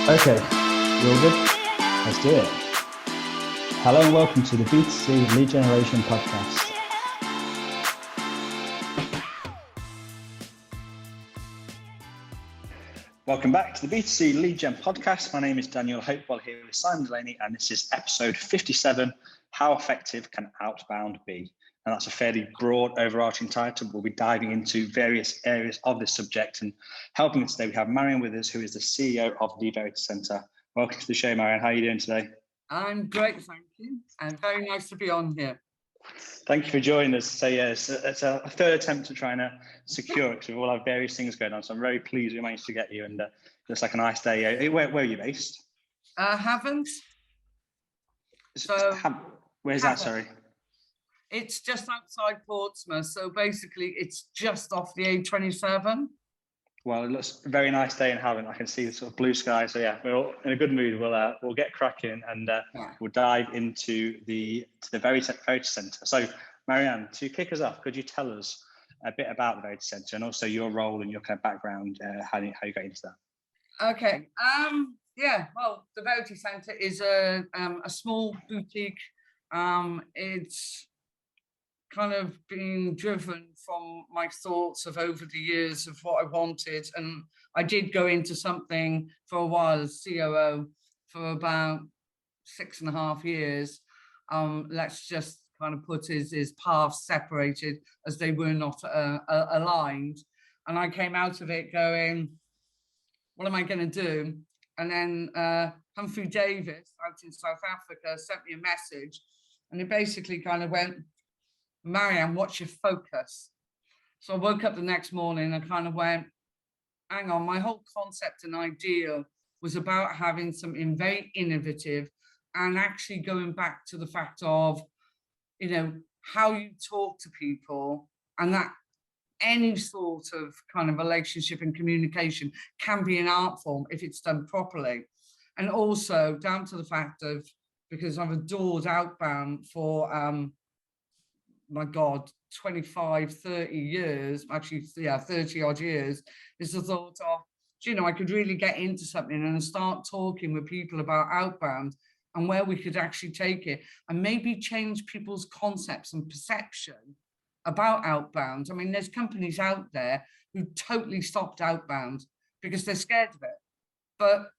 Okay, you all good? Let's do it. Hello and welcome to the B2C Lead Generation Podcast. Welcome back to the B2C Lead Gen Podcast. My name is Daniel Hopewell here with Simon Delaney, and this is episode 57, How Effective Can Outbound Be? And that's a fairly broad, overarching title. We'll be diving into various areas of this subject, and helping us today, we have Marianne Withers, who is the CEO of the Verity Centre. Welcome to the show, Marianne. How are you doing today? I'm great, thank you. And very nice to be on here. Thank you for joining us. So yeah, it's a third attempt at trying to secure it, because we all have various things going on. So I'm very pleased we managed to get you, and it's like a nice day. Where are you based? Haven't. So where's that? Sorry. It's just outside Portsmouth. So basically, it's just off the A27. Well, it looks a very nice day in Havant. I can see the sort of blue sky. So yeah, we're all in a good mood. We'll get cracking, and we'll dive into the Verity Centre. So Marianne, to kick us off, could you tell us a bit about the Verity Centre and also your role and your kind of background, how you got into that? Okay. Well, the Verity Centre is a small boutique. It's kind of been driven from my thoughts of over the years of what I wanted, and I did go into something for a while as COO for about 6.5 years. Let's just kind of put his paths separated as they were not aligned, and I came out of it going, what am I going to do? And then Humphrey Davis out in South Africa sent me a message, and it basically kind of went, Marianne, what's your focus? So I woke up the next morning and kind of went, hang on, my whole concept and idea was about having something very innovative and actually going back to the fact of, how you talk to people, and that any sort of kind of relationship and communication can be an art form if it's done properly. And also down to the fact of, because I've adored outbound for, my God, 25, 30 years, actually, 30 odd years, is the thought of, I could really get into something and start talking with people about outbound and where we could actually take it and maybe change people's concepts and perception about outbound. I mean, there's companies out there who totally stopped outbound because they're scared of it, but,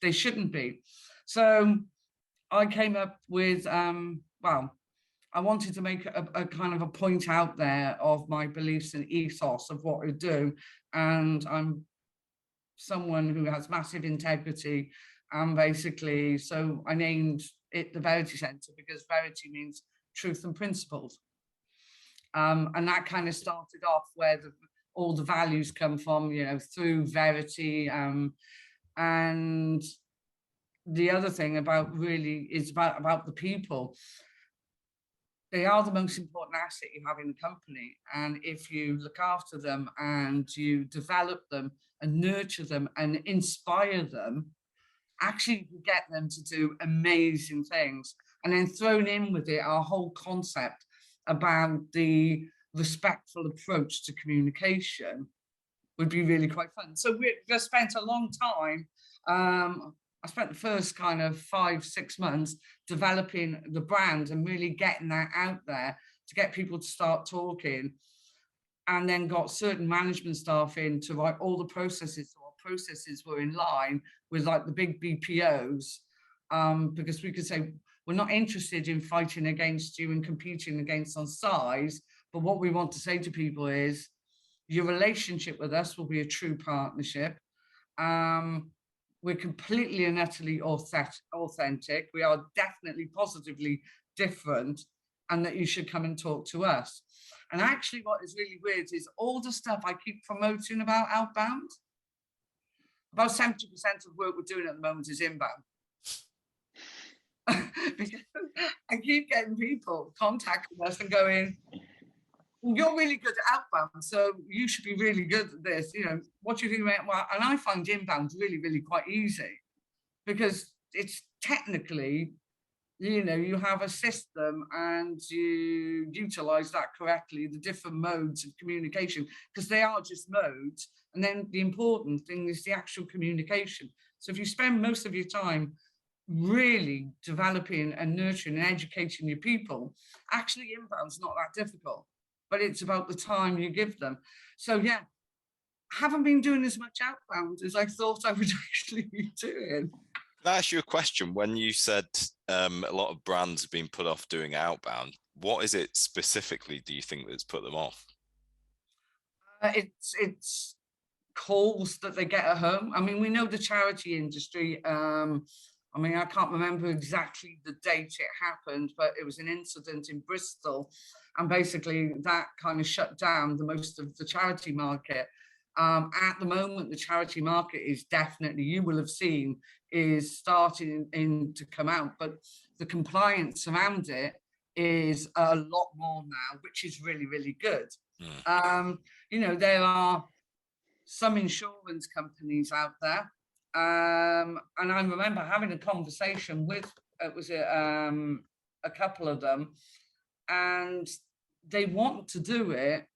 they shouldn't be. So I came up with, I wanted to make a kind of a point out there of my beliefs and ethos of what I do. And I'm someone who has massive integrity. And basically, so I named it the Verity Centre because Verity means truth and principles. And that kind of started off where all the values come from, through Verity. And the other thing about really is about the people. They are the most important asset you have in the company. And if you look after them and you develop them and nurture them and inspire them, actually you get them to do amazing things. And then thrown in with it, our whole concept about the respectful approach to communication would be really quite fun. So we just spent a long time. I spent the first kind of 5-6 months developing the brand and really getting that out there to get people to start talking, and then got certain management staff in to write all the processes. So our processes were in line with like the big BPOs, because we could say, we're not interested in fighting against you and competing against on size, but what we want to say to people is your relationship with us will be a true partnership. We're completely and utterly authentic. We are definitely positively different, and that you should come and talk to us. And actually what is really weird is all the stuff I keep promoting about outbound, about 70% of work we're doing at the moment is inbound. Because I keep getting people contacting us and going, you're really good at outbound, so you should be really good at this. What do you think about? Well, and I find inbound really, really quite easy because it's technically, you have a system and you utilize that correctly, the different modes of communication, because they are just modes. And then the important thing is the actual communication. So if you spend most of your time really developing and nurturing and educating your people, actually inbound's not that difficult, but it's about the time you give them. So yeah, haven't been doing as much outbound as I thought I would actually be doing. Can I ask you a question? When you said a lot of brands have been put off doing outbound, what is it specifically do you think that's put them off? It's calls that they get at home. I mean, we know the charity industry. I mean, I can't remember exactly the date it happened, but it was an incident in Bristol, and basically that kind of shut down the most of the charity market. At the moment, the charity market is definitely, you will have seen, is starting to come out, but the compliance around it is a lot more now, which is really, really good. You know, there are some insurance companies out there, and I remember having a conversation with a couple of them, and they want to do it,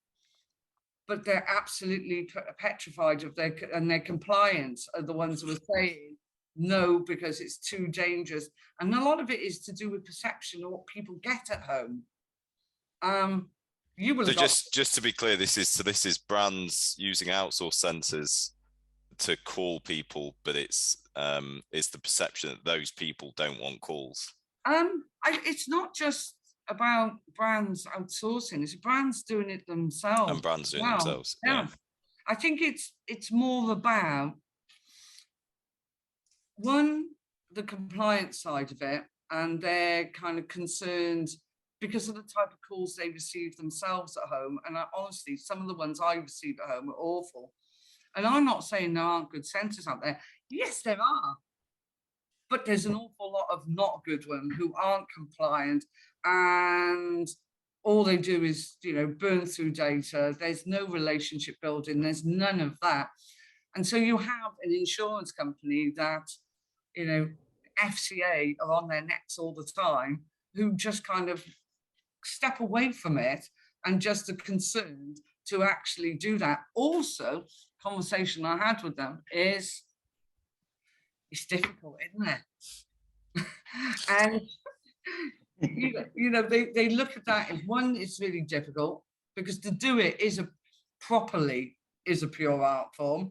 but they're absolutely petrified of their compliance are the ones who are saying no because it's too dangerous, and a lot of it is to do with perception of what people get at home. You will. So just to be clear, this is brands using outsourced centers to call people, but it's the perception that those people don't want calls. It's not just about brands outsourcing; it's brands doing it themselves. And brands doing it themselves. Yeah. I think it's more about one, the compliance side of it, and they're kind of concerned because of the type of calls they receive themselves at home. And honestly, some of the ones I receive at home are awful. And I'm not saying there aren't good centres out there. Yes, there are. But there's an awful lot of not good ones who aren't compliant, and all they do is, you know, burn through data. There's no relationship building. There's none of that. And so you have an insurance company that, you know, FCA are on their necks all the time, who just kind of step away from it and just are concerned to actually do that. Also, conversation I had with them is, it's difficult, isn't it? And you know, they look at that as, one, it's really difficult because to do it properly is a pure art form.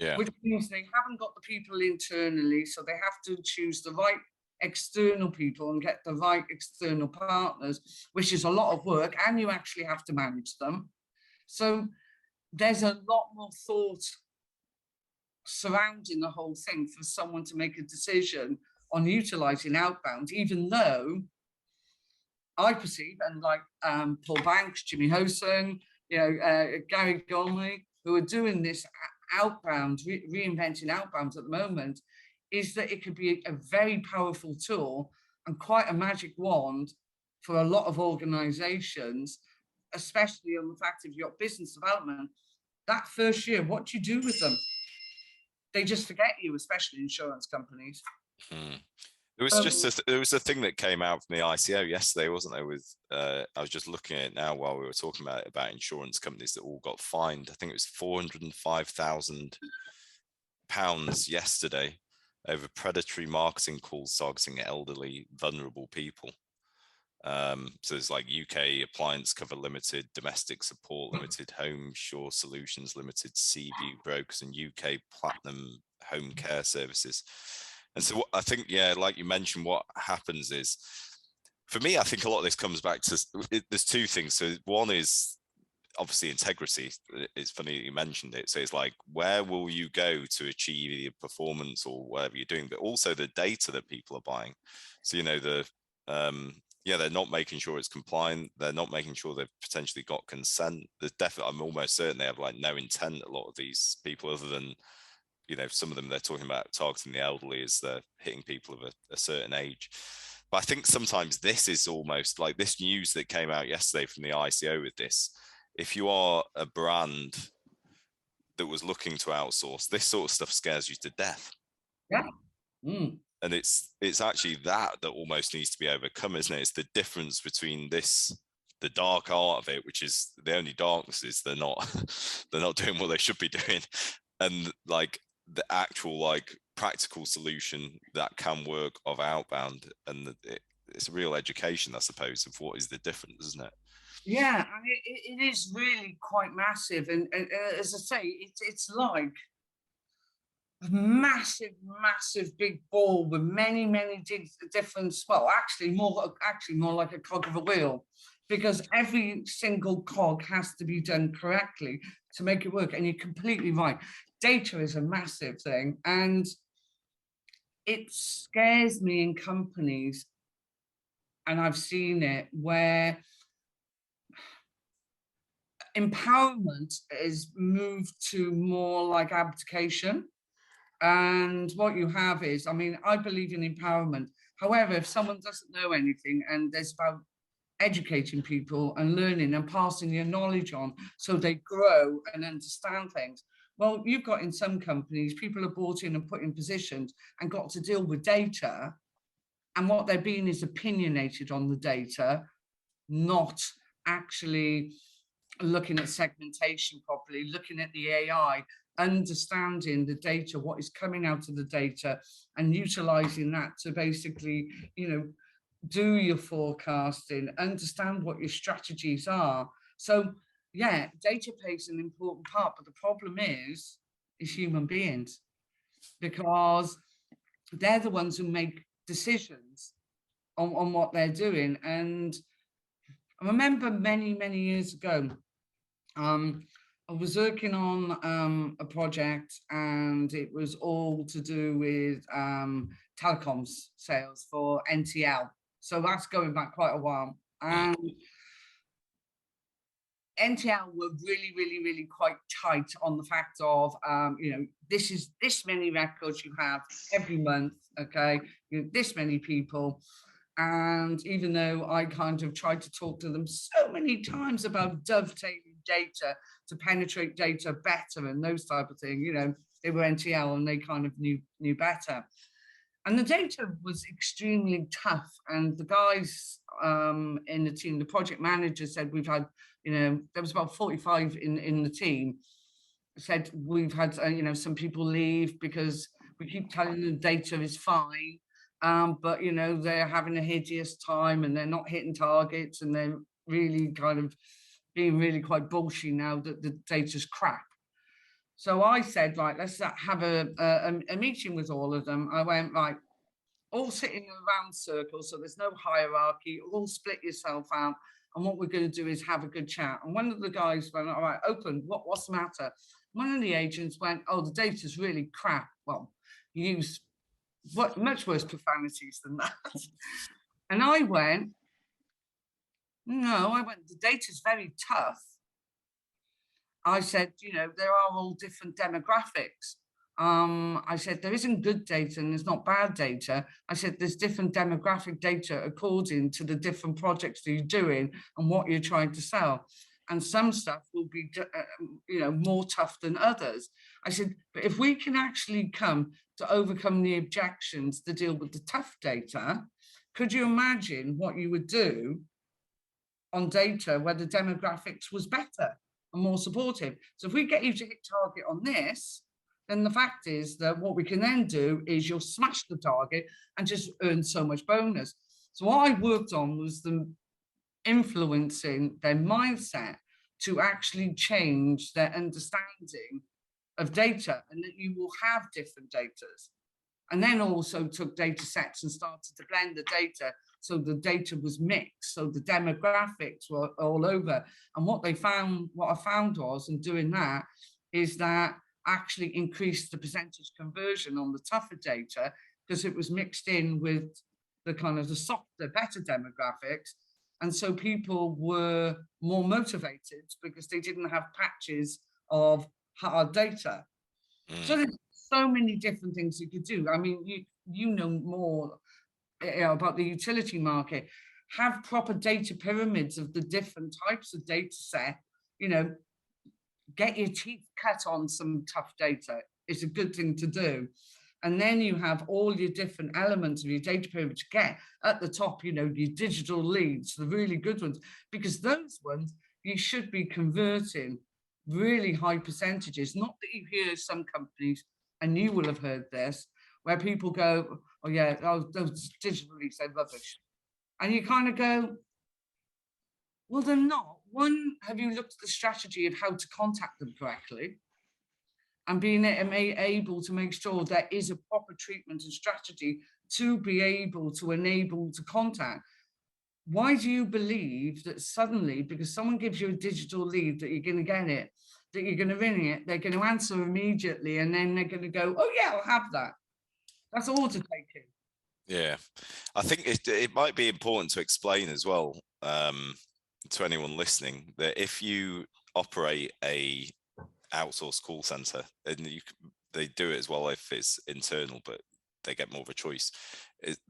Yeah. Which means they haven't got the people internally, so they have to choose the right external people and get the right external partners, which is a lot of work, and you actually have to manage them. So there's a lot more thought surrounding the whole thing for someone to make a decision on utilising outbound, even though I perceive, and like Paul Banks, Jimmy Hosen, you know, Gary Gormley, who are doing this outbound, reinventing outbound at the moment, is that it could be a very powerful tool and quite a magic wand for a lot of organizations, especially on the fact if you've got business development, that first year, what do you do with them? They just forget you, especially insurance companies. There was there was a thing that came out from the ICO yesterday, wasn't there? With I was just looking at it now while we were talking about insurance companies that all got fined. I think it was £405,000 yesterday over predatory marketing calls targeting elderly, vulnerable people. So there's like UK Appliance Cover Limited, Domestic Support Limited, Home Shore Solutions Limited, Seaview Brokers, and UK Platinum Home Care Services. And so what I think, yeah, like you mentioned, what happens is, for me, I think a lot of this comes back to, there's two things. So one is obviously integrity. It's funny that you mentioned it. So it's like, where will you go to achieve your performance or whatever you're doing, but also the data that people are buying. So, you know, they're not making sure it's compliant. They're not making sure they've potentially got consent. There's definitely, I'm almost certain they have like no intent, a lot of these people, other than, you know, some of them they're talking about targeting the elderly as they're hitting people of a certain age. But I think sometimes this is almost like this news that came out yesterday from the ICO with this. If you are a brand that was looking to outsource, this sort of stuff scares you to death. Yeah. And it's actually that almost needs to be overcome, isn't it? It's the difference between this, the dark art of it, which is the only darkness is they're not doing what they should be doing, and like the actual like practical solution that can work of outbound, and it's a real education, I suppose, of what is the difference, isn't it? Yeah, and it is really quite massive. And as I say, it's like a massive, massive big ball with many, many different, well, actually more like a cog of a wheel, because every single cog has to be done correctly to make it work. And you're completely right. Data is a massive thing. And it scares me in companies, and I've seen it, where empowerment is moved to more like abdication. And what you have is, I mean, I believe in empowerment. However, if someone doesn't know anything, and there's about educating people and learning and passing your knowledge on so they grow and understand things. Well, you've got in some companies, people are brought in and put in positions and got to deal with data. And what they're being is opinionated on the data, not actually looking at segmentation properly, looking at the AI, understanding the data, what is coming out of the data, and utilizing that to basically, do your forecasting, understand what your strategies are. So yeah, data plays an important part, but the problem is human beings, because they're the ones who make decisions on what they're doing. And I remember many, many years ago, I was working on a project, and it was all to do with telecoms sales for NTL. So that's going back quite a while. And NTL were really, really, really quite tight on the fact of, this is this many records you have every month, okay? This many people. And even though I kind of tried to talk to them so many times about dovetailing data to penetrate data better and those type of things, they were NTL and they kind of knew better. And the data was extremely tough. And the guys in the team, the project manager said, we've had, there was about 45 in the team, said we've had, some people leave because we keep telling them the data is fine. But, they're having a hideous time and they're not hitting targets, and they're really kind of being really quite bullshit now that the data's crap. So I said, right, let's have a meeting with all of them. I went, right, all sitting in a round circle, so there's no hierarchy, all split yourself out. And what we're going to do is have a good chat. And one of the guys went, all right, open, what's the matter? One of the agents went, oh, the data's really crap. Well, use much worse profanities than that. And I went, the data's very tough. I said, there are all different demographics. I said, there isn't good data and there's not bad data. I said, there's different demographic data according to the different projects that you're doing and what you're trying to sell. And some stuff will be, more tough than others. I said, but if we can actually come to overcome the objections to deal with the tough data, could you imagine what you would do on data where the demographics was better and more supportive? So if we get you to hit target on this, then the fact is that what we can then do is you'll smash the target and just earn so much bonus. So what I worked on was them influencing their mindset to actually change their understanding of data, and that you will have different datas. And then also took data sets and started to blend the data, so the data was mixed, so the demographics were all over. And what I found was, in doing that, is that actually increased the percentage conversion on the tougher data, because it was mixed in with the kind of the softer, better demographics. And so people were more motivated because they didn't have patches of hard data. So there's so many different things you could do. I mean, you know more about the utility market. Have proper data pyramids of the different types of data set. Get your teeth cut on some tough data. It's a good thing to do. And then you have all your different elements of your data pyramid to get at the top, your digital leads, the really good ones, because those ones you should be converting really high percentages. Not that you hear some companies, and you will have heard this, where people go, oh yeah, those digital leads, they're rubbish. And you kind of go, well, they're not. One, have you looked at the strategy of how to contact them correctly? And being able to make sure there is a proper treatment and strategy to be able to enable to contact. Why do you believe that suddenly, because someone gives you a digital lead, that you're going to get it, that you're going to ring it, they're going to answer immediately, and then they're going to go, oh yeah, I'll have that. That's order taking. Yeah, I think it might be important to explain as well to anyone listening that if you operate a outsourced call center, and they do it as well if it's internal, but they get more of a choice,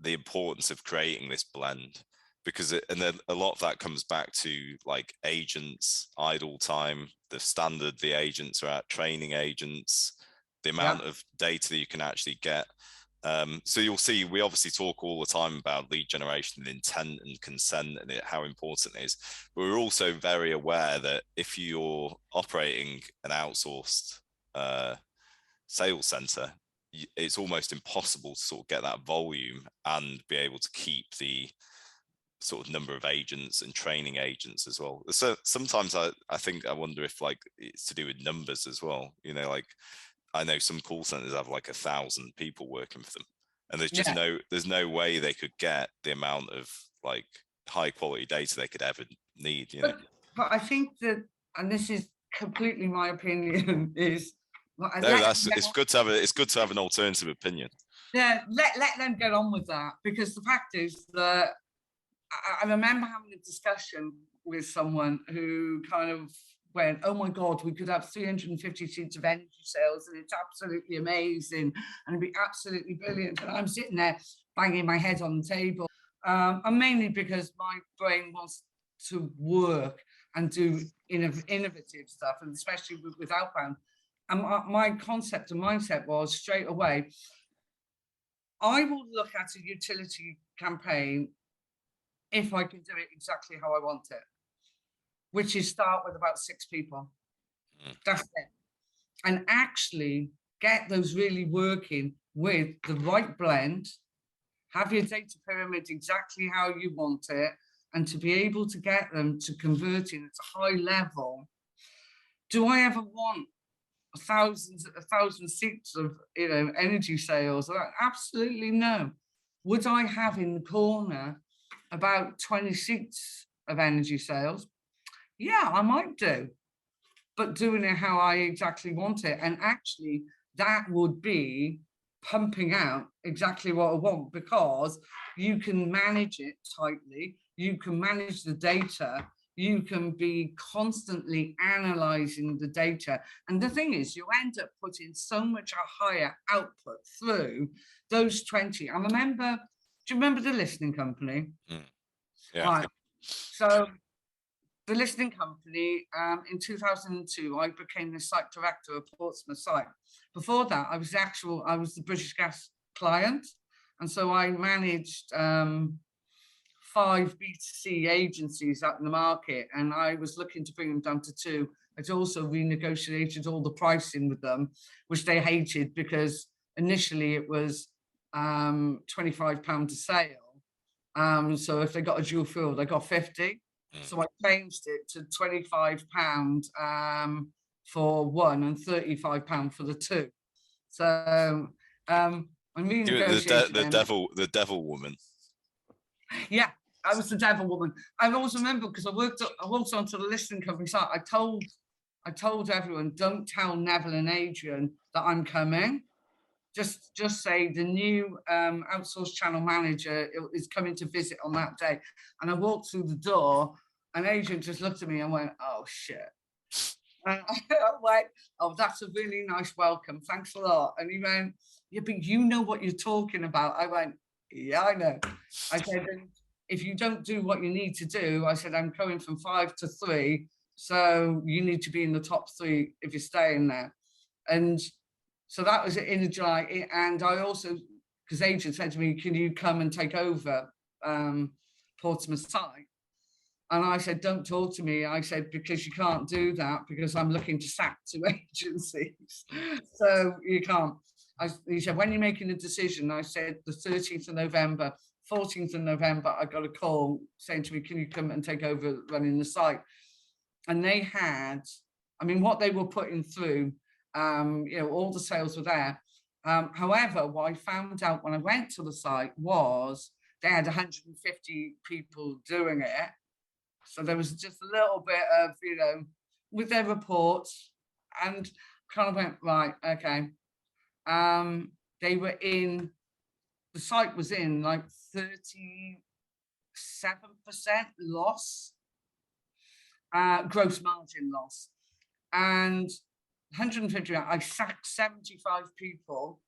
the importance of creating this blend, because and then a lot of that comes back to like agents, idle time, the standard the agents are at, training agents, the amount of data that you can actually get. So you'll see, we obviously talk all the time about lead generation and intent and consent and how important it is. But we're also very aware that if you're operating an outsourced sales center, it's almost impossible to sort of get that volume and be able to keep the sort of number of agents and training agents as well. So sometimes I wonder if like it's to do with numbers as well. You know, like I know some call centers have like 1,000 people working for them, and there's just there's no way they could get the amount of like high quality data they could ever need. You know, but I think that, and this is completely my opinion, is it's good to have an alternative opinion. Yeah, let them get on with that, because the fact is that I remember having a discussion with someone who kind of went, oh my God, we could have 350 seats of energy sales and it's absolutely amazing and it'd be absolutely brilliant. And I'm sitting there banging my head on the table. And mainly because my brain wants to work and do innovative stuff, and especially with outbound. And my concept and mindset was straight away, I will look at a utility campaign if I can do it exactly how I want it, which is start with about 6 people. That's it. And actually get those really working with the right blend, have your data pyramid exactly how you want it, and to be able to get them to converting at a high level. Do I ever want 1,000 seats of energy sales? Absolutely no. Would I have in the corner about 20 seats of energy sales? Yeah, I might do, but doing it how I exactly want it. And actually that would be pumping out exactly what I want, because you can manage it tightly, you can manage the data, you can be constantly analyzing the data. And the thing is, you end up putting so much a higher output through those 20. I remember, do you remember the listening company? Yeah. Right. So the listening company, in 2002, I became the site director of Portsmouth site. Before that, I was the British Gas client. And so I managed 5 B2C agencies out in the market, and I was looking to bring them down to 2. I'd also renegotiated all the pricing with them, which they hated, because initially it was £25 a sale. So if they got a dual fuel, they got 50. So I changed it to £25 for one and £35 for the 2. So I'm renegotiating the devil woman. Yeah, I was the devil woman. I always remember, because I walked onto the listening company site. I told everyone, don't tell Neville and Adrian that I'm coming. Just say the new outsourced channel manager is coming to visit on that day. And I walked through the door, and Adrian just looked at me and went, oh shit. And I went, oh, that's a really nice welcome. Thanks a lot. And he went, yeah, but you know what you're talking about. I went, yeah, I know. I said, if you don't do what you need to do, I said, I'm going from 5 to 3. So you need to be in the top 3 if you're staying there. And so that was in July. And I also, because Adrian said to me, can you come and take over Portsmouth site? And I said, don't talk to me. I said, because you can't do that, because I'm looking to sack 2 agencies. So you can't. He said, when you're making a decision, I said the 13th of November, 14th of November, I got a call saying to me, can you come and take over running the site? And they had, I mean, what they were putting through, all the sales were there. However, what I found out when I went to the site was they had 150 people doing it. So there was just a little bit of, with their reports, and kind of went, right, okay. They were in, the site was in like 37% loss, gross margin loss. And 150, I sacked 75 people,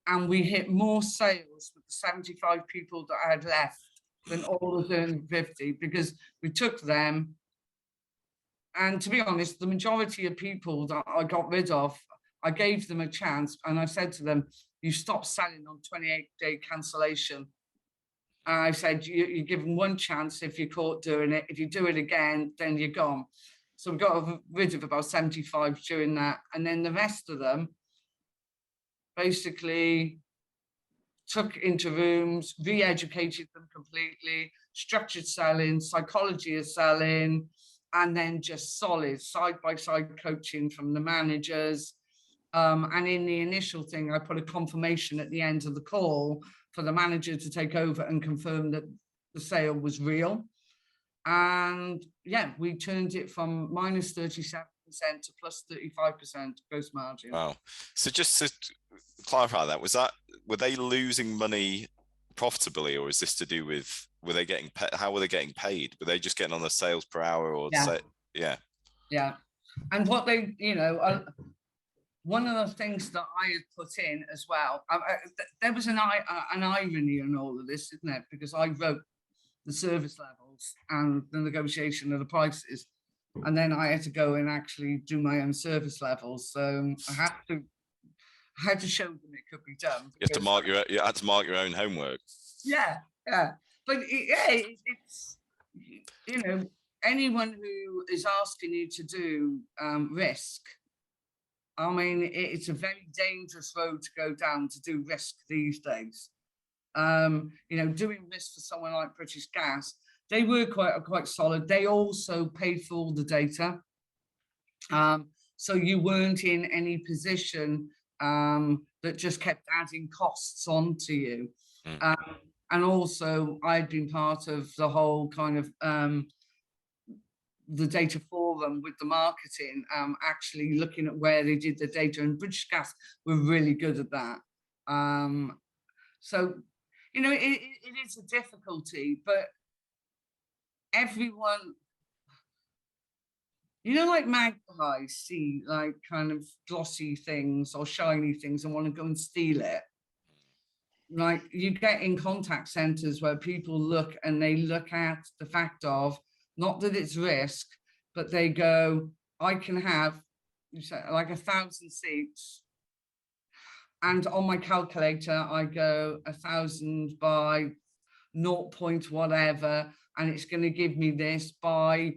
and we hit more sales with the 75 people that I had left than all of the 50, because we took them. And to be honest, the majority of people that I got rid of, I gave them a chance, and I said to them, you stop selling on 28-day cancellation. I said, you give them one chance if you're caught doing it. If you do it again, then you're gone. So we got rid of about 75 during that. And then the rest of them basically took into rooms, re-educated them completely, structured selling, psychology of selling, and then just solid side-by-side coaching from the managers. And in the initial thing, I put a confirmation at the end of the call for the manager to take over and confirm that the sale was real. And yeah, we turned it from minus 37% to plus 35% gross margin. Wow. So just to clarify that, were they losing money profitably, or is this to do with, how were they getting paid? Were they just getting on the sales per hour, or Yeah. And what they, one of the things that I had put in as well, there was an irony in all of this, isn't it? Because I wrote the service levels and the negotiation of the prices, and then I had to go and actually do my own service levels. So I had to show them it could be done. You had to mark your own homework. Yeah. But it's anyone who is asking you to do risk, I mean, it's a very dangerous road to go down to do risk these days. Doing risk for someone like British Gas, they were quite solid. They also paid for all the data. So you weren't in any position that just kept adding costs onto you. And also, I'd been part of the whole kind of the data forum with the marketing, actually looking at where they did the data, and British Gas were really good at that. So, it is a difficulty, but everyone, like magpies see like kind of glossy things or shiny things and want to go and steal it. Like, you get in contact centers where people look at the fact of, not that it's risk, but they go, I can have like 1,000 seats, and on my calculator I go 1,000 by 0. whatever, and it's going to give me this by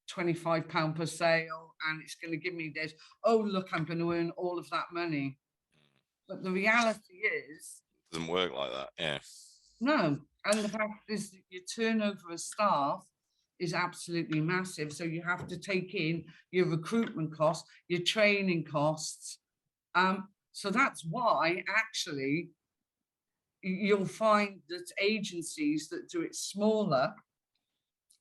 £25 per sale, and it's going to give me this. Oh, look, I'm going to earn all of that money. But the reality is, it doesn't work like that. Yeah. No. And the fact is that your turnover of staff is absolutely massive. So you have to take in your recruitment costs, your training costs. So that's why actually you'll find that agencies that do it smaller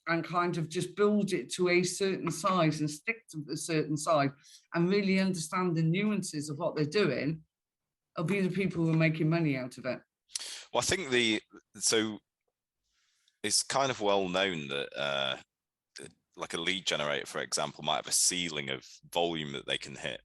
and kind of just build it to a certain size and stick to a certain size and really understand the nuances of what they're doing, will be the people who are making money out of it. Well, I think so it's kind of well known that like a lead generator, for example, might have a ceiling of volume that they can hit.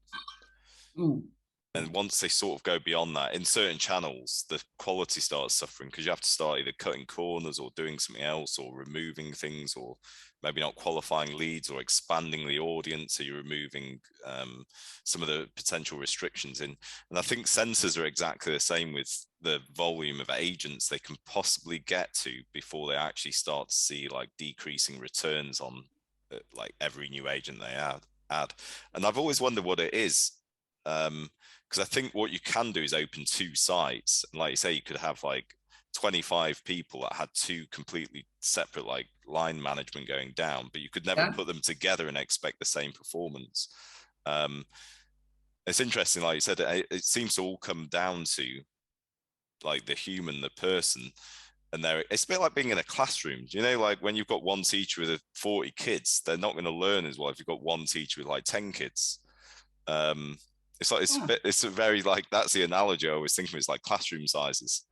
And once they sort of go beyond that, in certain channels, the quality starts suffering because you have to start either cutting corners or doing something else, or removing things, or maybe not qualifying leads, or expanding the audience. So you're removing some of the potential restrictions in. And I think sensors are exactly the same with the volume of agents they can possibly get to before they actually start to see like decreasing returns on like every new agent they add. And I've always wondered what it is. Because because I think what you can do is open 2 sites, and like you say, you could have like 25 people that had 2 completely separate like line management going down, but you could never put them together and expect the same performance. It's interesting, like you said, it seems to all come down to like the human, the person. And it's a bit like being in a classroom, you know, like when you've got one teacher with 40 kids, they're not going to learn as well if you've got one teacher with like 10 kids. It's like it's a very like, that's the analogy I always think of. It's like classroom sizes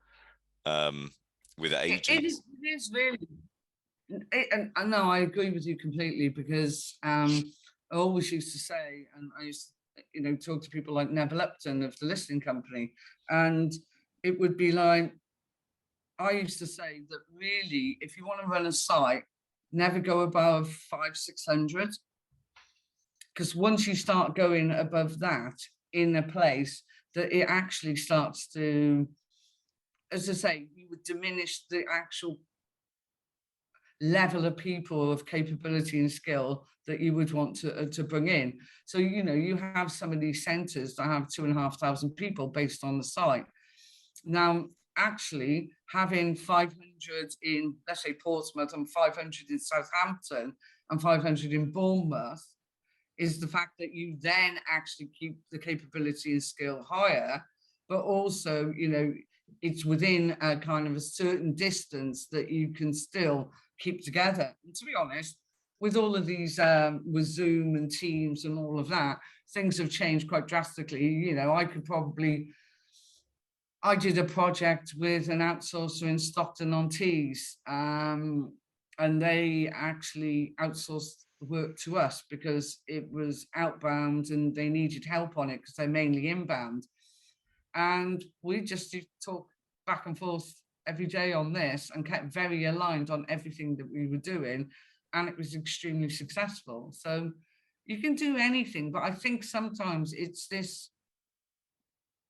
with ages. It is really, and I know I agree with you completely, because I always used to say, and I used to, you know, talk to people like Neville Upton of the listing company, and it would be like, I used to say that really, if you want to run a site, never go above 500-600, because once you start going above that in a place, that it actually starts to, as I say, you would diminish the actual level of people of capability and skill that you would want to bring in. So, you know, you have some of these centres that have 2,500 people based on the site. Now, actually having 500 in, let's say, Portsmouth, and 500 in Southampton and 500 in Bournemouth, is the fact that you then actually keep the capability and skill higher, but also, you know, it's within a kind of a certain distance that you can still keep together. And to be honest, with all of these, with Zoom and Teams and all of that, things have changed quite drastically. You know, I did a project with an outsourcer in Stockton-on-Tees, and they actually outsourced the work to us because it was outbound and they needed help on it because they're mainly inbound. And we just talk back and forth every day on this and kept very aligned on everything that we were doing. And it was extremely successful. So you can do anything, but I think sometimes it's this,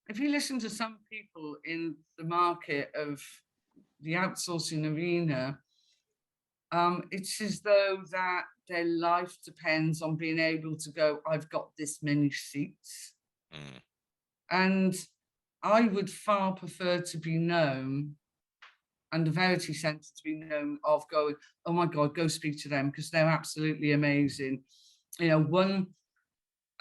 if you listen to some people in the market of the outsourcing arena, it's as though that their life depends on being able to go, I've got this many seats. And I would far prefer to be known, and the Verity Centre to be known of going, oh my God, go speak to them because they're absolutely amazing. You know, one,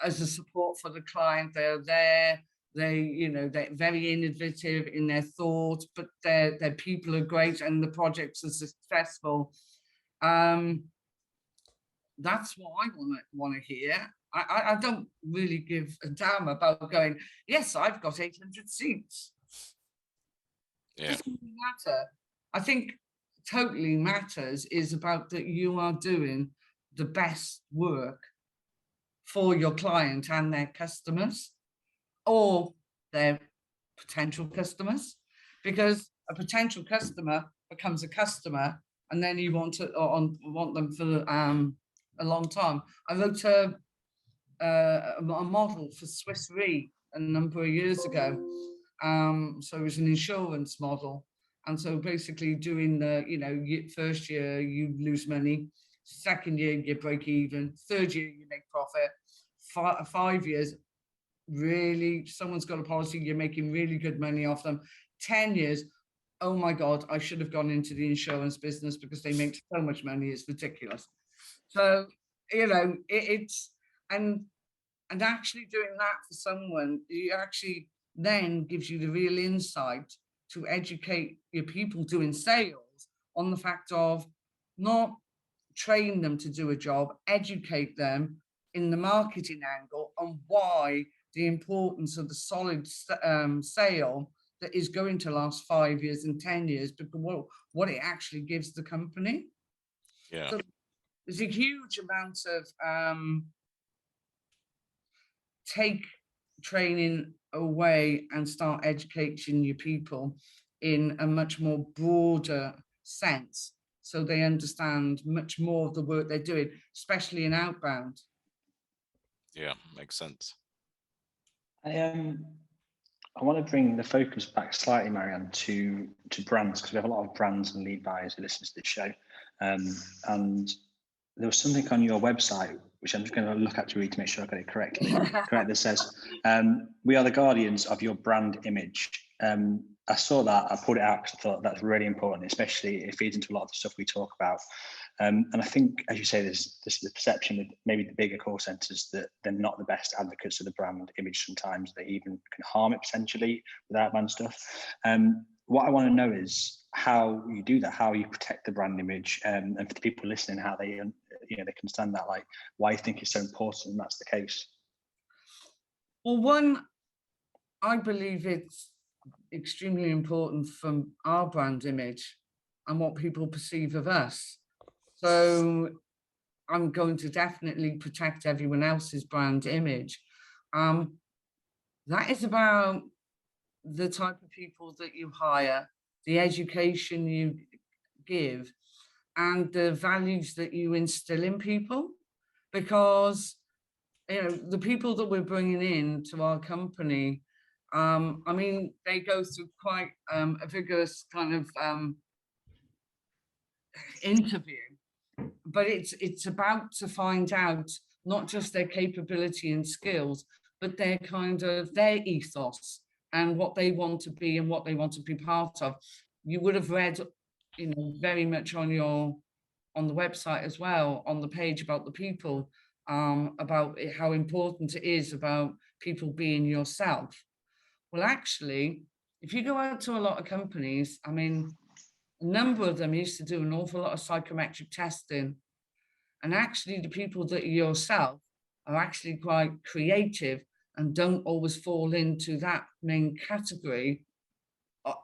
as a support for the client, they're there. They, you know, they're very innovative in their thoughts, but their people are great and the projects are successful. That's what I want to hear. I don't really give a damn about going, yes, I've got 800 seats. Yeah. Doesn't really matter. I think totally matters is about that you are doing the best work for your client and their customers, or their potential customers, because a potential customer becomes a customer, and then you want them for a long time. I wrote a model for Swiss Re a number of years ago. So it was an insurance model. And so basically doing the, you know, first year you lose money, second year you break even, third year you make profit, 5 years, really, someone's got a policy, you're making really good money off them. 10 years, oh my God, I should have gone into the insurance business because they make so much money, it's ridiculous. So, you know, it's, and actually doing that for someone, you actually then gives you the real insight to educate your people doing sales on the fact of not train them to do a job, educate them in the marketing angle on why the importance of the solid sale that is going to last 5 years and 10 years, because what it actually gives the company. Yeah. So there's a huge amount of take training away and start educating your people in a much more broader sense, so they understand much more of the work they're doing, especially in outbound. Yeah, makes sense. I want to bring the focus back slightly, Marianne, to brands, because we have a lot of brands and lead buyers who listen to this show. And there was something on your website, which I'm just going to look at to read to make sure I got it correct, that says, we are the guardians of your brand image. I saw that, I pulled it out because I thought that's really important, especially it feeds into a lot of the stuff we talk about. And I think, as you say, there's the perception with maybe the bigger call centres that they're not the best advocates of the brand image sometimes. They even can harm it potentially with outbound stuff. What I want to know is how you do that, how you protect the brand image, and for the people listening, how they, they can understand that, like why you think it's so important and that's the case. Well, one, I believe it's extremely important from our brand image and what people perceive of us. So I'm going to definitely protect everyone else's brand image. That is about the type of people that you hire, the education you give, and the values that you instill in people. Because, the people that we're bringing in to our company, I mean, they go through quite a vigorous kind of interview, but it's about to find out not just their capability and skills, but their kind of their ethos and what they want to be and what they want to be part of. You would have read, very much on the website as well, on the page about the people, about how important it is about people being yourself. Well, actually, if you go out to a lot of companies, I mean, a number of them used to do an awful lot of psychometric testing. And actually, the people that are yourself are actually quite creative and don't always fall into that main category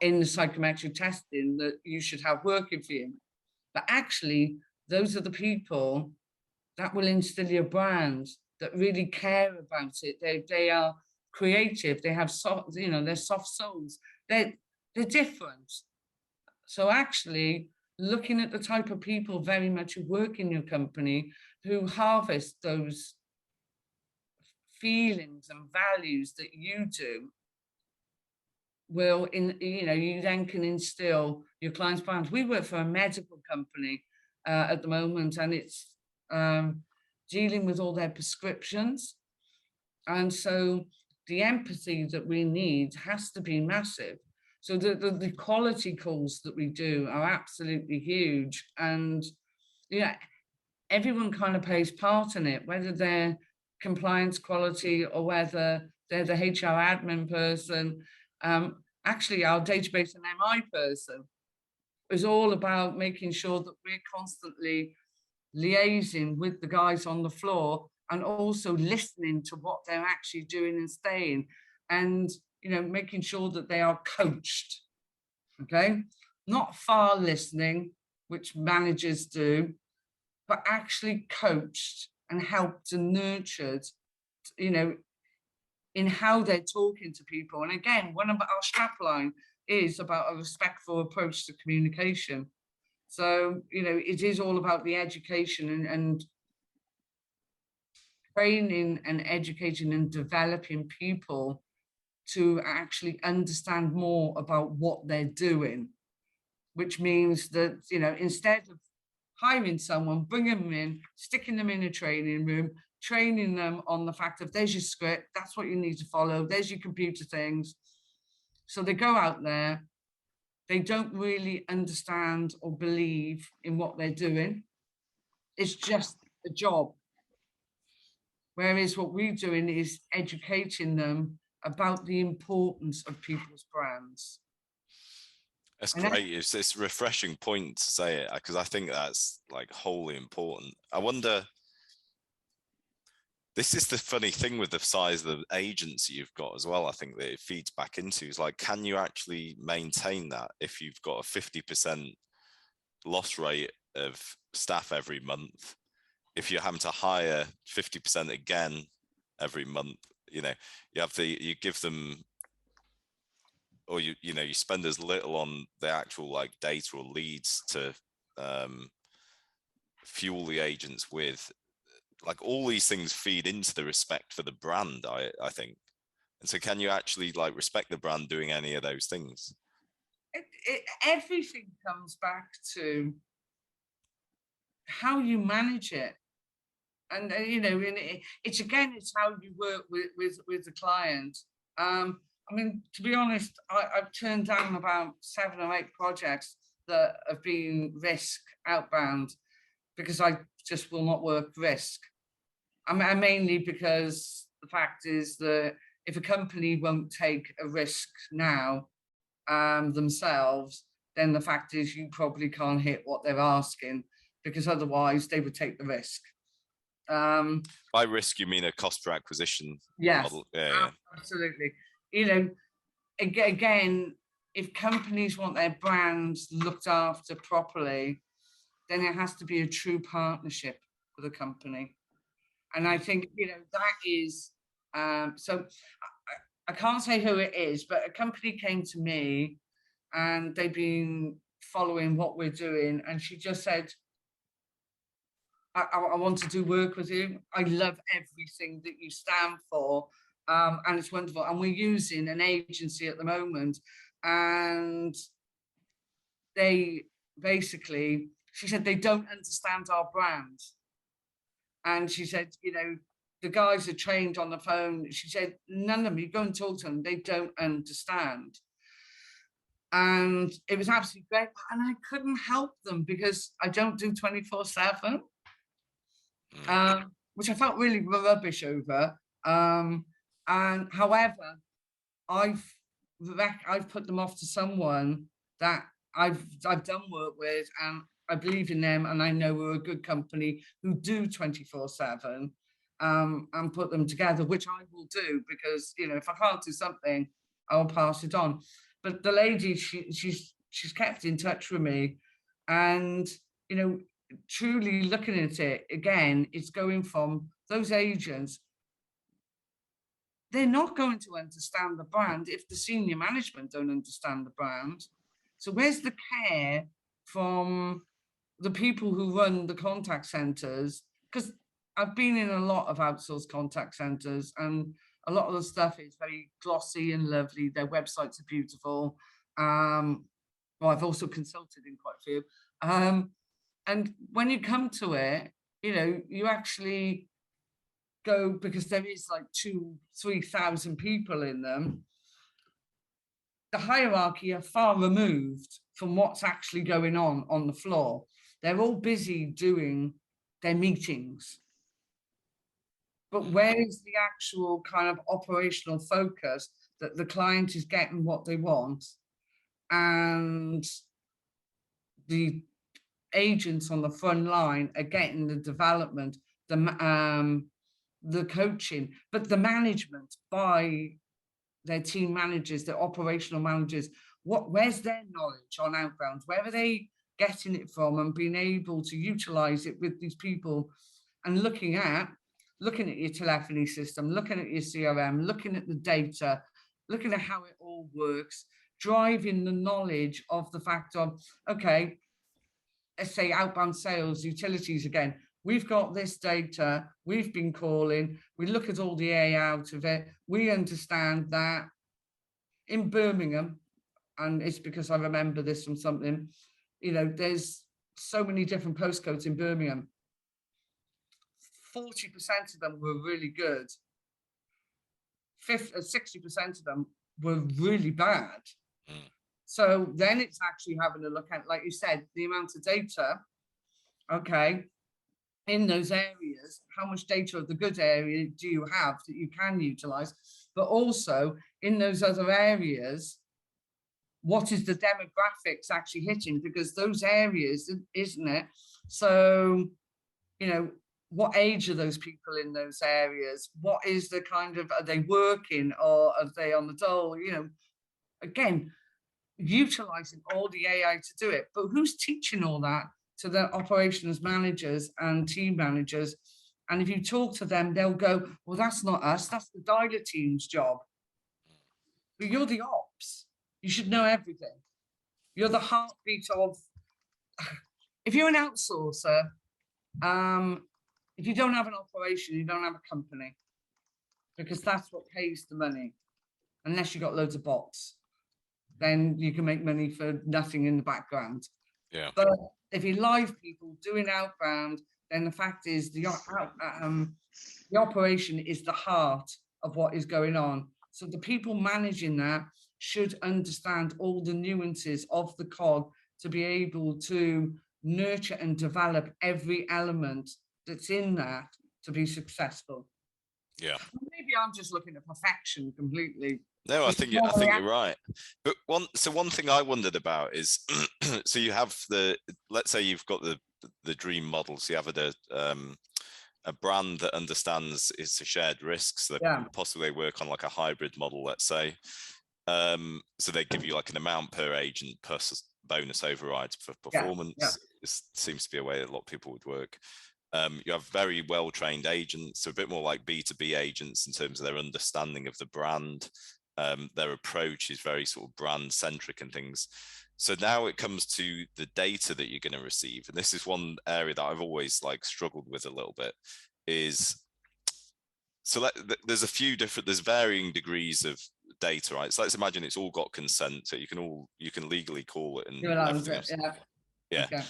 in the psychometric testing that you should have working for you. But actually, those are the people that will instill your brand, that really care about it. They are creative. They have soft, they're soft souls. They're different. So actually, looking at the type of people very much who work in your company, who harvest those feelings and values that you do, will, you then can instill your clients' brands. We work for a medical company at the moment, and it's dealing with all their prescriptions. And so the empathy that we need has to be massive. So the quality calls that we do are absolutely huge. And, everyone kind of plays part in it, whether they're compliance quality or whether they're the HR admin person. Actually, our database and MI person is all about making sure that we're constantly liaising with the guys on the floor and also listening to what they're actually doing and saying, and making sure that they are coached. Okay, not far listening, which managers do, but actually coached and helped and nurtured, in how they're talking to people. And again, one of our strapline is about a respectful approach to communication. So, it is all about the education and training and educating and developing people to actually understand more about what they're doing, which means that, instead of hiring someone, bringing them in, sticking them in a training room, training them on the fact of there's your script, that's what you need to follow, there's your computer things. So they go out there, they don't really understand or believe in what they're doing. It's just a job. Whereas what we're doing is educating them about the importance of people's brands. That's great. It's this refreshing point to say it, because I think that's like wholly important. I wonder, this is the funny thing with the size of the agency you've got as well. I think that it feeds back into is like, can you actually maintain that if you've got a 50% loss rate of staff every month? If you're having to hire 50% again every month, you give them, or you spend as little on the actual like data or leads to fuel the agents with, like, all these things feed into the respect for the brand, I think. And so can you actually like respect the brand doing any of those things? Everything comes back to how you manage it. And you know, it's how you work with the client. I mean, to be honest, I've turned down about 7 or 8 projects that have been risk outbound because I just will not work risk. I mean, mainly because the fact is that if a company won't take a risk now themselves, then the fact is you probably can't hit what they're asking, because otherwise they would take the risk. By risk, you mean a cost per acquisition model? Yeah, absolutely. You know, again, if companies want their brands looked after properly, then it has to be a true partnership with a company. And I think, you know, that is, so I can't say who it is, but a company came to me and they've been following what we're doing. And she just said, I want to do work with you. I love everything that you stand for. And it's wonderful. And we're using an agency at the moment. And they basically, she said, they don't understand our brand. And she said, you know, the guys are trained on the phone. She said, none of them, you go and talk to them, they don't understand. And it was absolutely great. And I couldn't help them because I don't do 24/7, which I felt really rubbish over. And however, I've put them off to someone that I've done work with, and I believe in them, and I know we're a good company who do 24/7, and put them together, which I will do, because, you know, if I can't do something, I'll pass it on. But the lady, she's kept in touch with me, and, you know, truly looking at it again, it's going from those agents. They're not going to understand the brand if the senior management don't understand the brand. So where's the care from the people who run the contact centers? Because I've been in a lot of outsourced contact centers, and a lot of the stuff is very glossy and lovely. Their websites are beautiful. Well, I've also consulted in quite a few. And when you come to it, you know, you actually go, because there is like 2,000-3,000 people in them. The hierarchy are far removed from what's actually going on the floor. They're all busy doing their meetings. But where is the actual kind of operational focus that the client is getting what they want, and the agents on the front line are getting the development, the coaching, but the management by their team managers, their operational managers, where's their knowledge on outbound? Where are they getting it from, and being able to utilize it with these people, and looking at your telephony system, looking at your CRM, looking at the data, looking at how it all works, driving the knowledge of the fact of, okay, let's say outbound sales, utilities again, we've got this data, we've been calling, we look at all the AI out of it, we understand that in Birmingham, and it's because I remember this from something, you know, there's so many different postcodes in Birmingham. 40% of them were really good. 60% of them were really bad. So then it's actually having a look at, like you said, the amount of data, okay, in those areas, how much data of the good area do you have that you can utilize? But also in those other areas, what is the demographics actually hitting? Because those areas, isn't it? So, you know, what age are those people in those areas? What is the kind of, are they working or are they on the dole? You know, again, utilizing all the AI to do it. But who's teaching all that to the operations managers and team managers? And if you talk to them, they'll go, well, that's not us, that's the dialer team's job. But you're the ops. You should know everything. You're the heartbeat of, if you're an outsourcer, if you don't have an operation, you don't have a company, because that's what pays the money. Unless you got loads of bots, then you can make money for nothing in the background. Yeah. But if you're live people doing outbound, then the fact is the operation is the heart of what is going on. So the people managing that should understand all the nuances of the cog to be able to nurture and develop every element that's in that to be successful. Yeah. Maybe I'm just looking at perfection completely. No, I think you're right. But one thing I wondered about is, so you have let's say you've got the dream model. So you have a brand that understands it's a shared risk. So possibly they work on like a hybrid model, let's say. So they give you like an amount per agent plus bonus overrides for performance. It seems to be a way that a lot of people would work. You have very well-trained agents, so a bit more like B2B agents in terms of their understanding of the brand. Their approach is very sort of brand-centric and things. So now it comes to the data that you're going to receive. And this is one area that I've always like struggled with a little bit is, so there's varying degrees of data, right? So let's imagine it's all got consent, so you can legally call it and everything else. Yeah. Okay.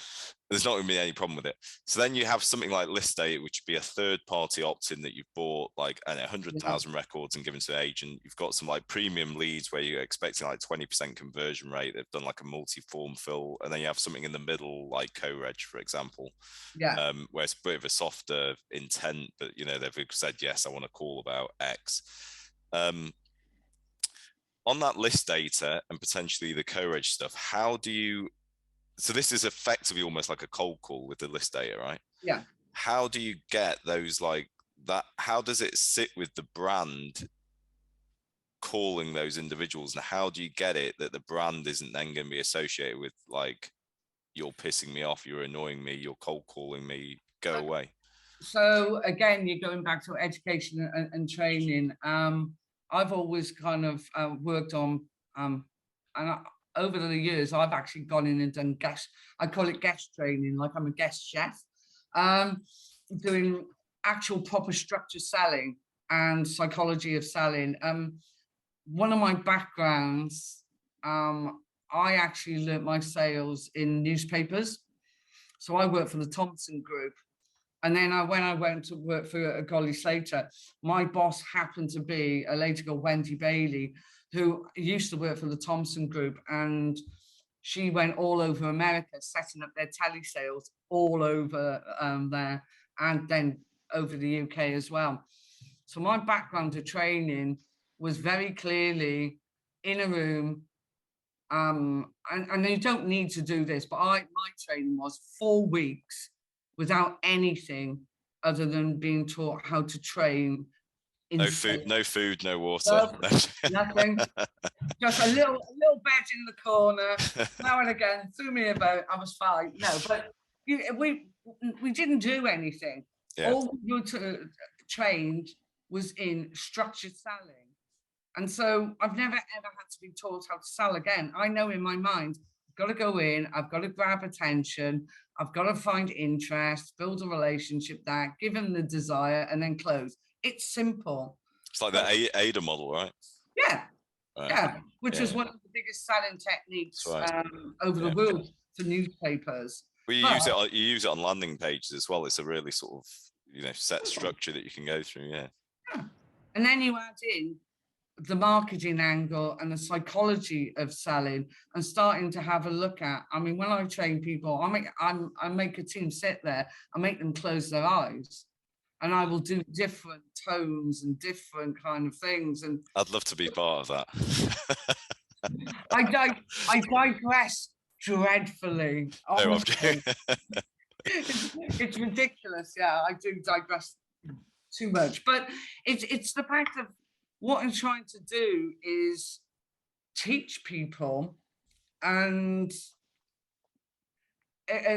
There's not going to be any problem with it. So then you have something like list data, which would be a third-party opt-in that you've bought like 100,000 records and given to an agent. You've got some like premium leads where you're expecting like 20% conversion rate. They've done like a multi-form fill, and then you have something in the middle like co-reg, for example, where it's a bit of a softer intent, but they've said yes, I want to call about X. On that list data and potentially the co-reg stuff, so this is effectively almost like a cold call with the list data, right? Yeah. How do you get those like that? How does it sit with the brand calling those individuals? And how do you get it that the brand isn't then going to be associated with like, you're pissing me off, you're annoying me, you're cold calling me, go away? So again, you're going back to education and training. I've always kind of worked on, over the years, I've actually gone in and done I call it guest training, like I'm a guest chef, doing actual proper structured selling and psychology of selling. One of my backgrounds, I actually learnt my sales in newspapers. So I worked for the Thompson Group. And then when I went to work for a Golly Slater, my boss happened to be a lady called Wendy Bailey, who used to work for the Thompson Group, and she went all over America, setting up their telesales all over there, and then over the UK as well. So my background to training was very clearly in a room, and you don't need to do this, but my training was 4 weeks without anything other than being taught how to train. No food, no water. Nothing. Just a little bed in the corner. Now and again, threw me about. I was fine. No, but we didn't do anything. Yeah. All we were trained was in structured selling. And so I've never ever had to be taught how to sell again. I know in my mind, I've got to go in, I've got to grab attention, I've got to find interest, build a relationship there, give them the desire, and then close. It's simple. It's like the ADA model, right? Yeah. Right. Yeah. Which was one of the biggest selling techniques over the world for newspapers. Well, you use it on landing pages as well. It's a really sort of set structure that you can go through. Yeah. And then you add in the marketing angle and the psychology of selling and starting to have a look at. I mean, when I train people, I make a team sit there, I make them close their eyes. And I will do different tones and different kind of things. And I'd love to be part of that. I digress dreadfully. It's ridiculous. Yeah, I do digress too much. But it's the fact of what I'm trying to do is teach people and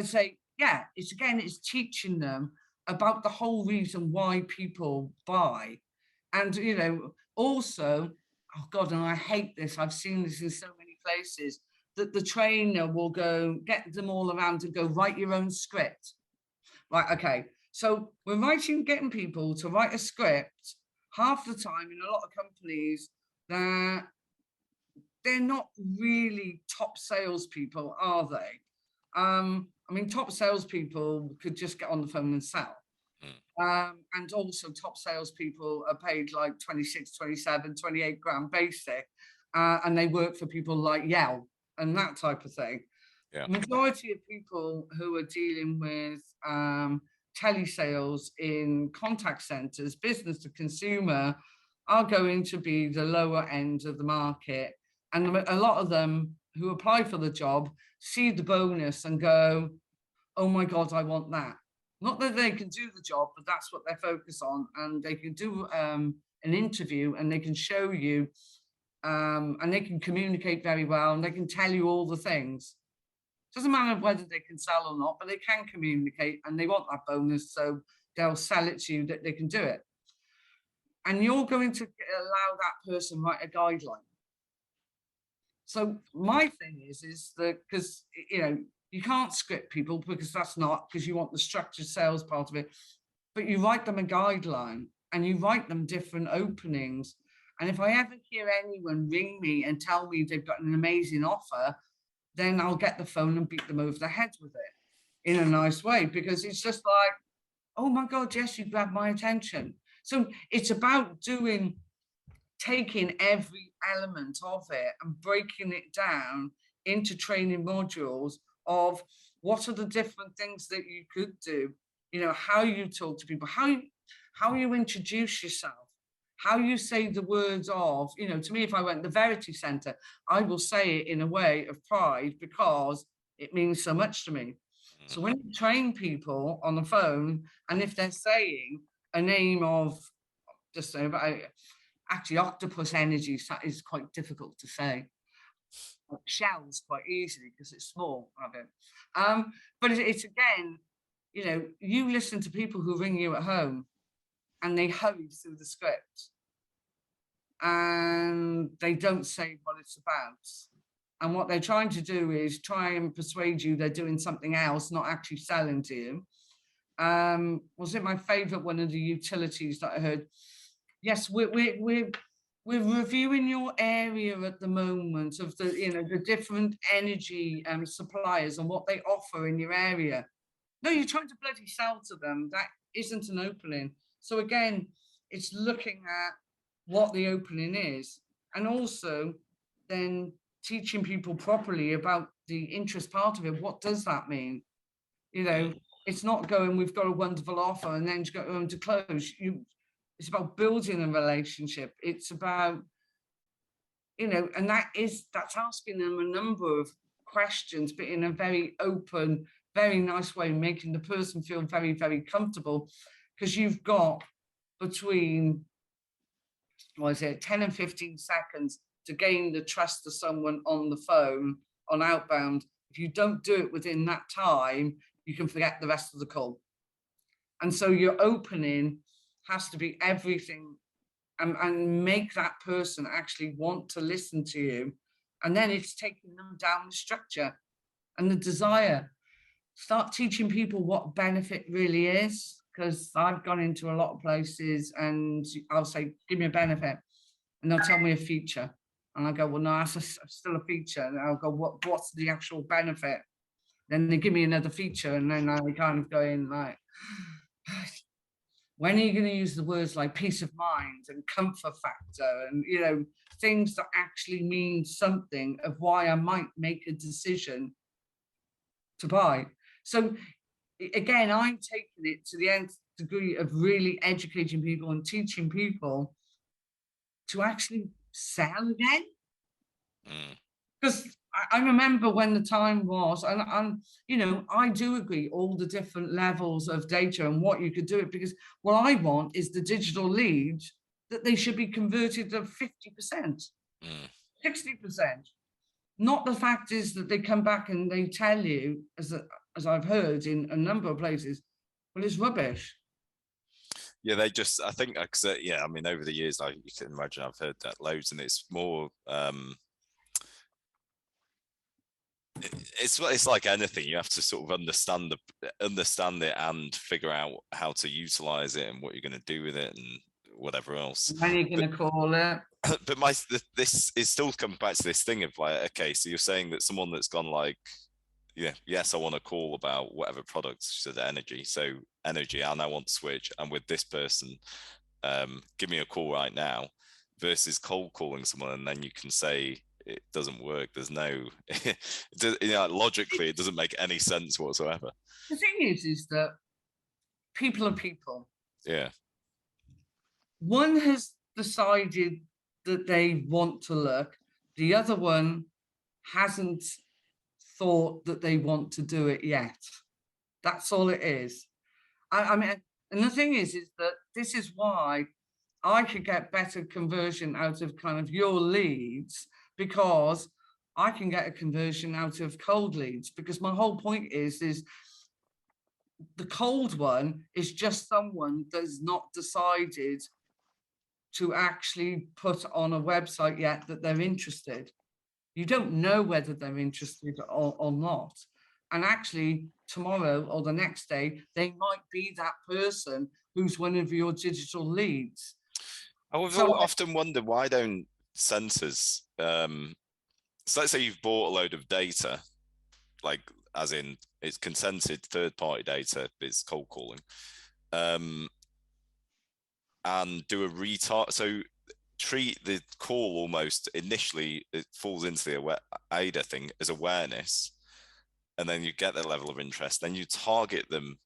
say, it's teaching them about the whole reason why people buy. And, also, oh God, and I hate this, I've seen this in so many places, that the trainer will go, get them all around and go, write your own script. Right, okay. So we're getting people to write a script half the time in a lot of companies that they're not really top salespeople, are they? I mean, top salespeople could just get on the phone and sell. And also top salespeople are paid like 26, 27, 28 grand basic. And they work for people like Yell and that type of thing. Yeah. Majority of people who are dealing with telesales in contact centers, business to consumer, are going to be the lower end of the market. And a lot of them who apply for the job see the bonus and go, oh my God, I want that. Not that they can do the job, but that's what they're focused on. And they can do an interview and they can show you and they can communicate very well and they can tell you all the things. Doesn't matter whether they can sell or not, but they can communicate and they want that bonus. So they'll sell it to you that they can do it. And you're going to allow that person write a guideline. So my thing is that, because, you know, you can't script people because that's not, because you want the structured sales part of it, but you write them a guideline and you write them different openings. And if I ever hear anyone ring me and tell me they've got an amazing offer, then I'll get the phone and beat them over the head with it in a nice way, because it's just like, oh my God, yes, you grabbed my attention. So it's about taking every element of it and breaking it down into training modules of what are the different things that you could do, you know, how you talk to people, how you introduce yourself, how you say the words of, you know, to me, if I went to the Verity Centre, I will say it in a way of pride because it means so much to me. So when you train people on the phone, and if they're saying a name of, just say, actually octopus energy is quite difficult to say. Shells quite easily because it's small of it. But it's again, you know, you listen to people who ring you at home and they hurry through the script and they don't say what it's about. And what they're trying to do is try and persuade you they're doing something else, not actually selling to you. Was it my favorite one of the utilities that I heard? Yes, we're reviewing your area at the moment of the, you know, the different energy suppliers and what they offer in your area. No, you're trying to bloody sell to them. That isn't an opening. So again, it's looking at what the opening is, and also then teaching people properly about the interest part of it. What does that mean? You know, it's not going, we've got a wonderful offer and then go home to close. It's about building a relationship. It's about, you know, and that's asking them a number of questions, but in a very open, very nice way, making the person feel very, very comfortable, because you've got between, 10 and 15 seconds to gain the trust of someone on the phone on outbound. If you don't do it within that time, you can forget the rest of the call. And so your opening has to be everything and make that person actually want to listen to you. And then it's taking them down the structure and the desire. Start teaching people what benefit really is, because I've gone into a lot of places and I'll say, give me a benefit. And they'll tell me a feature. And I go, well, no, that's still a feature. And I'll go, what's the actual benefit? Then they give me another feature. And then I kind of go in like, when are you going to use the words like peace of mind and comfort factor and, you know, things that actually mean something of why I might make a decision to buy? So again, I'm taking it to the nth degree of really educating people and teaching people to actually sell again. Because I remember when the time was, and you know, I do agree all the different levels of data and what you could do it, because what I want is the digital leads that they should be converted to 50%, 60%. Not the fact is that they come back and they tell you, as I've heard in a number of places, well, it's rubbish. Yeah, they just, I think, because yeah, I mean, over the years, you can imagine I've heard that loads, and it's more, it's like anything. You have to sort of understand it and figure out how to utilize it and what you're going to do with it and whatever else. When are you going to call it? But this is still coming back to this thing of like, okay, so you're saying that someone that's gone like, yeah, yes, I want to call about whatever product. She said energy. So energy, and I want to switch. And with this person, give me a call right now, versus cold calling someone, and then you can say it doesn't work. There's no, logically, it doesn't make any sense whatsoever. The thing is that people are people. Yeah. One has decided that they want to look. The other one hasn't thought that they want to do it yet. That's all it is. I mean, and the thing is that this is why I could get better conversion out of kind of your leads, because I can get a conversion out of cold leads, because my whole point is the cold one is just someone that's not decided to actually put on a website yet that they're interested. You don't know whether they're interested or not. And actually, tomorrow or the next day, they might be that person who's one of your digital leads. I've often wondered, why don't centers, so let's say you've bought a load of data, like as in it's consented third-party data, it's cold calling, and do a retarget. So treat the call almost initially, it falls into the AIDA thing as awareness, and then you get their level of interest, then you target them,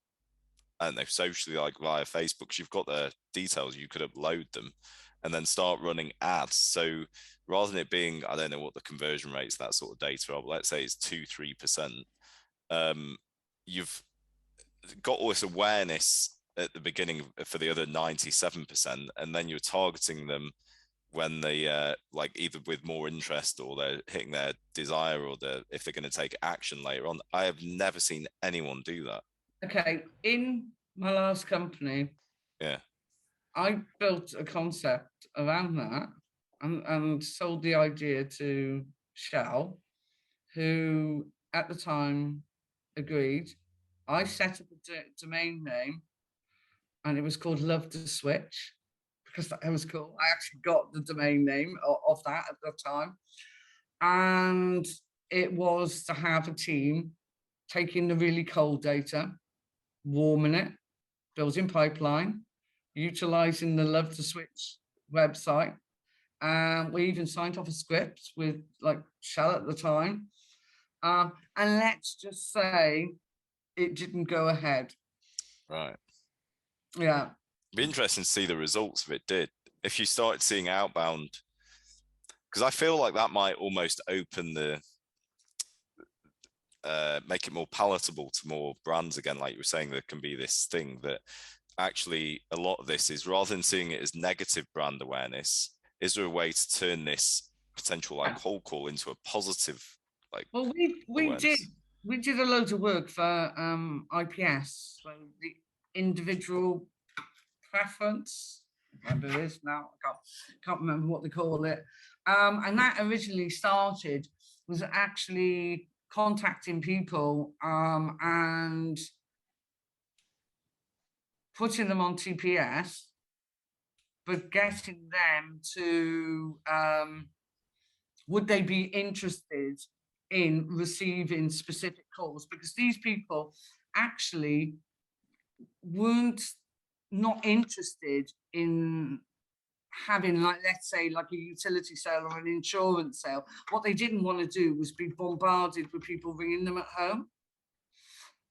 I don't know, socially, like via Facebook, because you've got their details, you could upload them and then start running ads. So rather than it being, I don't know what the conversion rates, that sort of data are, but let's say it's 2-3%, you've got all this awareness at the beginning for the other 97%, and then you're targeting them when they like either with more interest, or they're hitting their desire, or if they're going to take action later on. I have never seen anyone do that. Okay, in my last company, yeah, I built a concept around that and sold the idea to Shell, who at the time agreed. I set up a domain name, and it was called Love to Switch, because that was cool. I actually got the domain name of that at the time. And it was to have a team taking the really cold data, warming it, building pipeline, utilizing the Love to Switch website. And we even signed off a script with like Shell at the time. And let's just say it didn't go ahead. Right. Yeah. It'd be interesting to see the results if it did. If you started seeing outbound, because I feel like that might almost open the, make it more palatable to more brands again. Like you were saying, there can be this thing that actually a lot of this is, rather than seeing it as negative brand awareness, is there a way to turn this potential like cold call into a positive, like, well, we did a load of work for IPS, so the individual preference, whatever it is now, I can't remember what they call it. And that originally started was actually contacting people and putting them on TPS, but getting them to would they be interested in receiving specific calls, because these people actually weren't not interested in having, like, let's say, like a utility sale or an insurance sale. What they didn't want to do was be bombarded with people ringing them at home.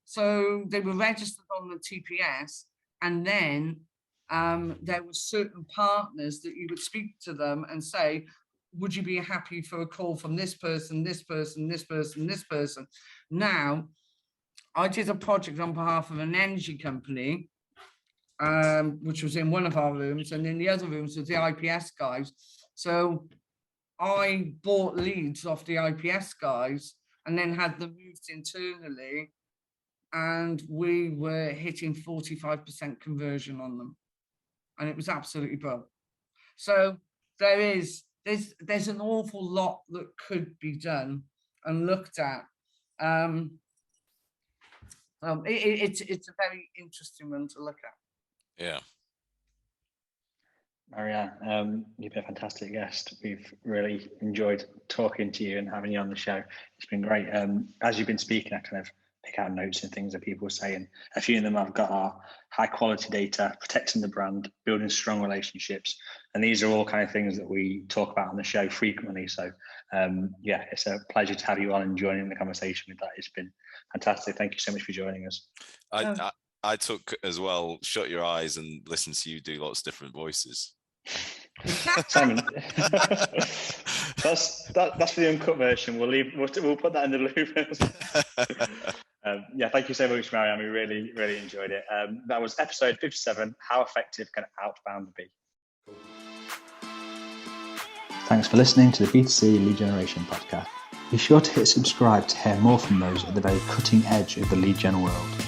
So they were registered on the TPS, and then there were certain partners that you would speak to them and say, would you be happy for a call from this person, this person, this person, this person? Now, I did a project on behalf of an energy company, which was in one of our rooms, and in the other rooms was the IPS guys. So I bought leads off the IPS guys and then had them moved internally, and we were hitting 45% conversion on them, and it was absolutely brilliant. So there's an awful lot that could be done and looked at. It's a very interesting one to look at. Yeah. Marianne, you've been a fantastic guest. We've really enjoyed talking to you and having you on the show. It's been great. As you've been speaking, I kind of pick out notes and things that people say, and a few of them I've got are high quality data, protecting the brand, building strong relationships, and these are all kind of things that we talk about on the show frequently. So it's a pleasure to have you on and joining the conversation with that. It's been fantastic. Thank you so much for joining us. I took as well, shut your eyes and listen to you do lots of different voices. Simon, that's for the uncut version. We'll put that in the loop. Thank you so much, Marianne. We really enjoyed it. That was episode 57. How effective can outbound be? Thanks for listening to the B2C Lead Generation podcast. Be sure to hit subscribe to hear more from those at the very cutting edge of the lead gen world.